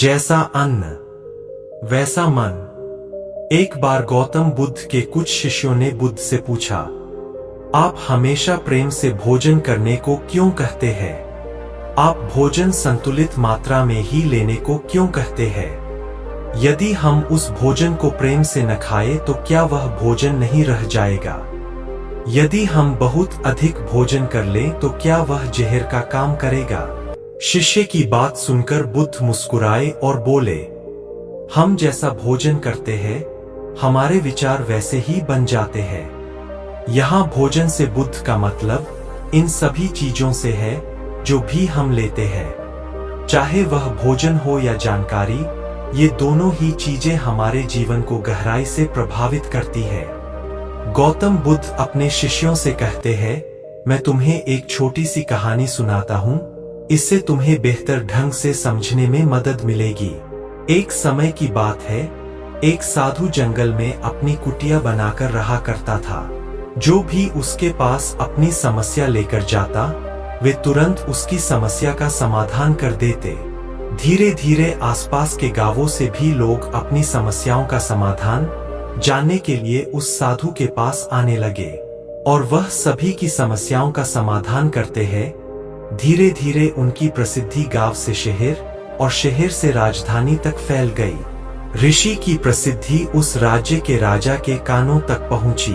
जैसा अन्न वैसा मन। एक बार गौतम बुद्ध के कुछ शिष्यों ने बुद्ध से पूछा, आप हमेशा प्रेम से भोजन करने को क्यों कहते हैं? आप भोजन संतुलित मात्रा में ही लेने को क्यों कहते हैं? यदि हम उस भोजन को प्रेम से न खाएं तो क्या वह भोजन नहीं रह जाएगा? यदि हम बहुत अधिक भोजन कर लें तो क्या वह जहर का काम करेगा? शिष्य की बात सुनकर बुद्ध मुस्कुराए और बोले, हम जैसा भोजन करते हैं हमारे विचार वैसे ही बन जाते हैं। यहाँ भोजन से बुद्ध का मतलब इन सभी चीजों से है जो भी हम लेते हैं, चाहे वह भोजन हो या जानकारी, ये दोनों ही चीजें हमारे जीवन को गहराई से प्रभावित करती है। गौतम बुद्ध अपने शिष्यों से कहते हैं, मैं तुम्हें एक छोटी सी कहानी सुनाता हूँ, इससे तुम्हें बेहतर ढंग से समझने में मदद मिलेगी। एक समय की बात है, एक साधु जंगल में अपनी कुटिया बनाकर रहा करता था। जो भी उसके पास अपनी समस्या लेकर जाता वे तुरंत उसकी समस्या का समाधान कर देते। धीरे धीरे आसपास के गांवों से भी लोग अपनी समस्याओं का समाधान जानने के लिए उस साधु के पास आने लगे और वह सभी की समस्याओं का समाधान करते हैं। धीरे धीरे उनकी प्रसिद्धि गांव से शहर और शहर से राजधानी तक फैल गई। ऋषि की प्रसिद्धि उस राज्य के राजा के कानों तक पहुंची।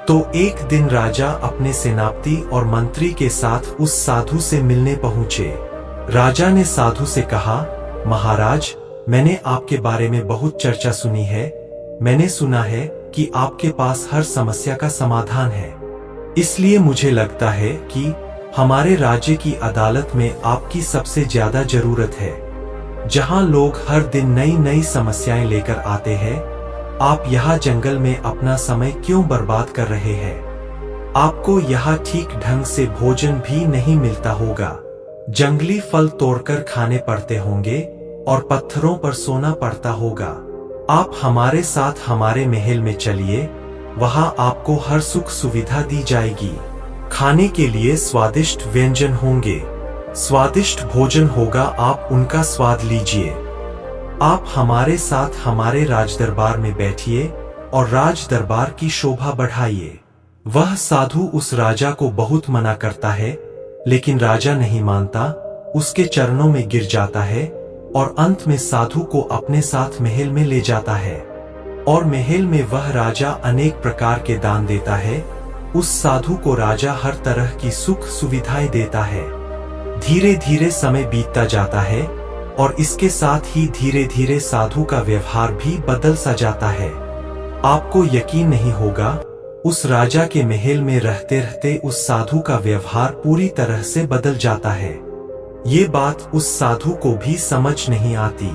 तो एक दिन राजा अपने सेनापति और मंत्री के साथ उस साधु से मिलने पहुंचे। राजा ने साधु से कहा, महाराज, मैंने आपके बारे में बहुत चर्चा सुनी है। मैंने सुना है कि आपके पास हर समस्या का समाधान है। इसलिए मुझे लगता है कि हमारे राज्य की अदालत में आपकी सबसे ज्यादा जरूरत है। जहां लोग हर दिन नई नई समस्याएं लेकर आते हैं, आप यहाँ जंगल में अपना समय क्यों बर्बाद कर रहे हैं? आपको यहाँ ठीक ढंग से भोजन भी नहीं मिलता होगा। जंगली फल तोड़कर खाने पड़ते होंगे और पत्थरों पर सोना पड़ता होगा। आप हमारे साथ हमारे महल में चलिए, वहां आपको हर सुख सुविधा दी जाएगी। खाने के लिए स्वादिष्ट व्यंजन होंगे, स्वादिष्ट भोजन होगा, आप उनका स्वाद लीजिए। आप हमारे साथ हमारे राजदरबार में बैठिए और राजदरबार की शोभा बढ़ाइए। वह साधु उस राजा को बहुत मना करता है, लेकिन राजा नहीं मानता, उसके चरणों में गिर जाता है और अंत में साधु को अपने साथ महल में ले जाता है। और महल में वह राजा अनेक प्रकार के दान देता है। उस साधु को राजा हर तरह की सुख सुविधाएं देता है। धीरे धीरे समय बीतता जाता है और इसके साथ ही धीरे धीरे साधु का व्यवहार भी बदल सा जाता है। आपको यकीन नहीं होगा, उस राजा के महल में रहते रहते उस साधु का व्यवहार पूरी तरह से बदल जाता है। ये बात उस साधु को भी समझ नहीं आती।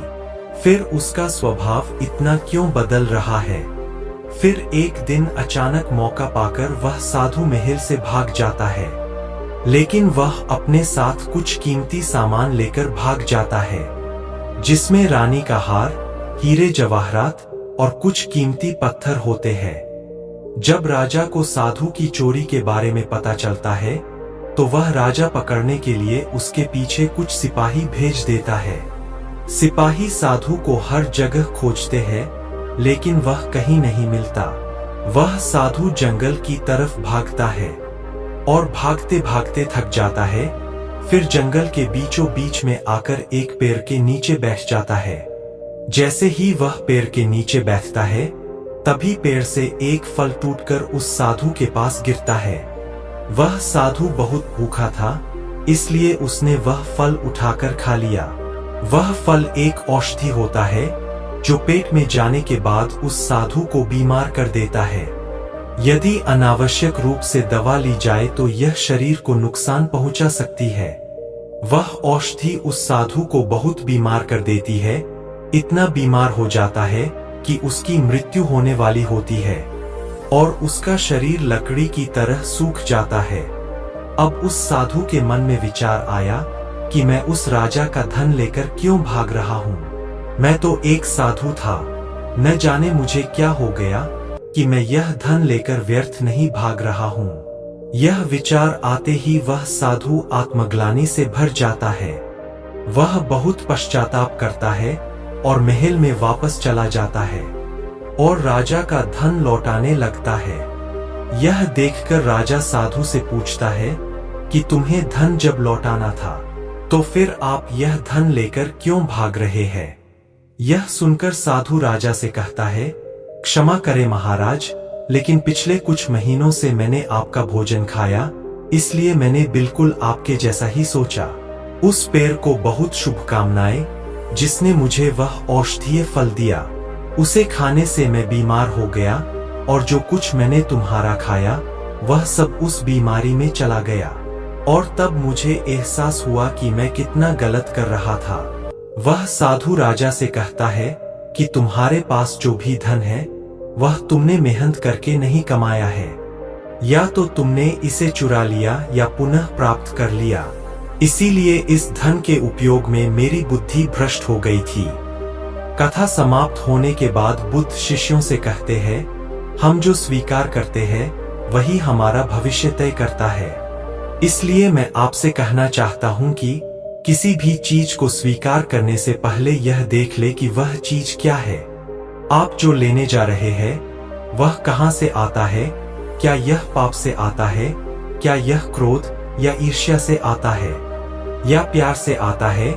फिर उसका स्वभाव इतना क्यों बदल रहा है? फिर एक दिन अचानक मौका पाकर वह साधु महल से भाग जाता है, लेकिन वह अपने साथ कुछ कीमती सामान लेकर भाग जाता है, जिसमें रानी का हार, हीरे जवाहरात और कुछ कीमती पत्थर होते हैं। जब राजा को साधु की चोरी के बारे में पता चलता है, तो वह राजा पकड़ने के लिए उसके पीछे कुछ सिपाही भेज देता है। सिपाही साधु को हर जगह खोजते हैं, लेकिन वह कहीं नहीं मिलता। वह साधु जंगल की तरफ भागता है और भागते भागते थक जाता है। फिर जंगल के बीचों बीच में आकर एक पेड़ के नीचे बैठ जाता है। जैसे ही वह पेड़ के नीचे बैठता है, तभी पेड़ से एक फल टूटकर उस साधु के पास गिरता है। वह साधु बहुत भूखा था, इसलिए उसने वह फल उठाकर खा लिया। वह फल एक औषधि होता है जो पेट में जाने के बाद उस साधु को बीमार कर देता है। यदि अनावश्यक रूप से दवा ली जाए तो यह शरीर को नुकसान पहुंचा सकती है। वह औषधि उस साधु को बहुत बीमार कर देती है। इतना बीमार हो जाता है कि उसकी मृत्यु होने वाली होती है और उसका शरीर लकड़ी की तरह सूख जाता है। अब उस साधु के मन में विचार आया कि मैं उस राजा का धन लेकर क्यों भाग रहा हूँ? मैं तो एक साधु था, न जाने मुझे क्या हो गया कि मैं यह धन लेकर व्यर्थ नहीं भाग रहा हूँ। यह विचार आते ही वह साधु आत्मग्लानि से भर जाता है। वह बहुत पश्चाताप करता है और महल में वापस चला जाता है और राजा का धन लौटाने लगता है। यह देखकर राजा साधु से पूछता है कि तुम्हें धन जब लौटाना था तो फिर आप यह धन लेकर क्यों भाग रहे हैं? यह सुनकर साधु राजा से कहता है, क्षमा करें महाराज, लेकिन पिछले कुछ महीनों से मैंने आपका भोजन खाया, इसलिए मैंने बिल्कुल आपके जैसा ही सोचा। उस पेड़ को बहुत शुभकामनाएं जिसने मुझे वह औषधीय फल दिया, उसे खाने से मैं बीमार हो गया और जो कुछ मैंने तुम्हारा खाया वह सब उस बीमारी में चला गया। और तब मुझे एहसास हुआ कि मैं कितना गलत कर रहा था। वह साधु राजा से कहता है कि तुम्हारे पास जो भी धन है वह तुमने मेहनत करके नहीं कमाया है, या तो तुमने इसे चुरा लिया या पुनः प्राप्त कर लिया। इसीलिए इस धन के उपयोग में मेरी बुद्धि भ्रष्ट हो गई थी। कथा समाप्त होने के बाद बुद्ध शिष्यों से कहते हैं, हम जो स्वीकार करते हैं वही हमारा भविष्य तय करता है। इसलिए मैं आपसे कहना चाहता हूं कि किसी भी चीज को स्वीकार करने से पहले यह देख ले कि वह चीज क्या है। आप जो लेने जा रहे हैं वह कहां से आता है? क्या यह पाप से आता है? क्या यह क्रोध या ईर्ष्या से आता है या प्यार से आता है?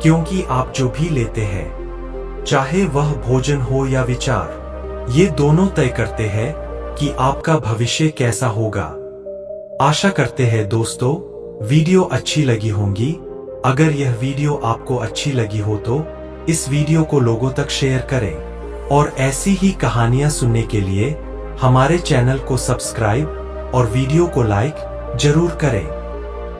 क्योंकि आप जो भी लेते हैं, चाहे वह भोजन हो या विचार, ये दोनों तय करते हैं कि आपका भविष्य कैसा होगा। आशा करते हैं दोस्तों वीडियो अच्छी लगी होंगी। अगर यह वीडियो आपको अच्छी लगी हो तो इस वीडियो को लोगों तक शेयर करें और ऐसी ही कहानियां सुनने के लिए हमारे चैनल को सब्सक्राइब और वीडियो को लाइक जरूर करें।